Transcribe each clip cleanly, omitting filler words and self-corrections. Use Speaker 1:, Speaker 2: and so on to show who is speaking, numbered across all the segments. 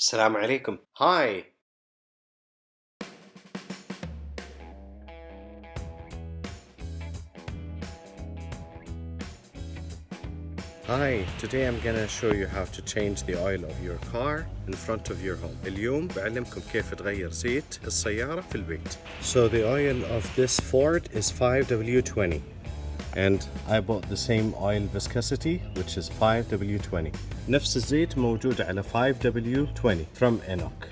Speaker 1: السلام عليكم. Hi. Hi, today I'm gonna show you how to change the oil of your car in front of your home. اليوم بعلمكم كيف تغير زيت السيارة في البيت. So the oil of this Ford is 5W20 and I bought the same oil viscosity which is 5W20. نفس الزيت موجود على 5W20 from Enoch.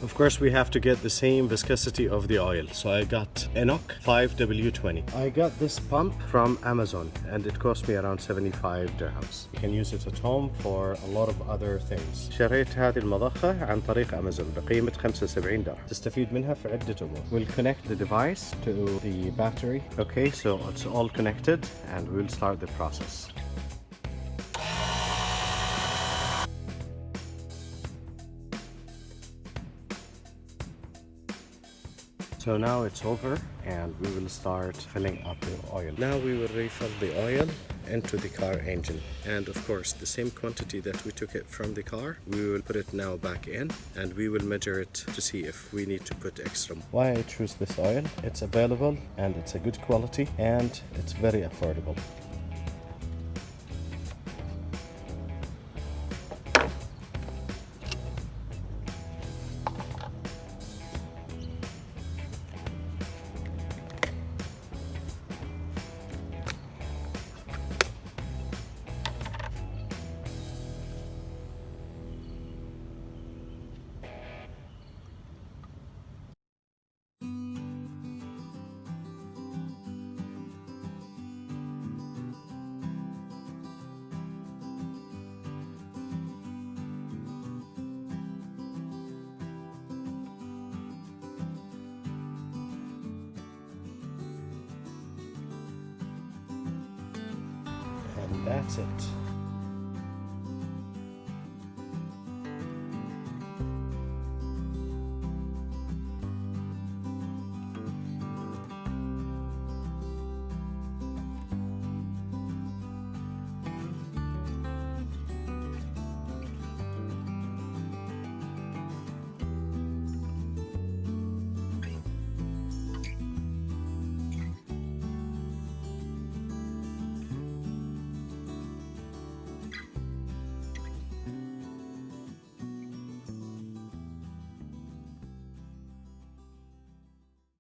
Speaker 1: Of course, we have to get the same viscosity of the oil. So I got Enoch 5W20. I got this pump from Amazon and it cost me around 75 dirhams. You can use it at home for a lot of other things. شريت هذه المضخة عن طريق أمازون بقيمة 75 درهم. تستفيد منها في عدة أمور. We'll connect the device to the battery. Okay, so it's all connected and we'll start the process. So now it's over and we will start filling up the oil. Now we will refill the oil into the car engine. And of course, the same quantity that we took it from the car, we will put it now back in and we will measure it to see if we need to put extra. Why I choose this oil? It's available and it's a good quality and it's very affordable. And that's it.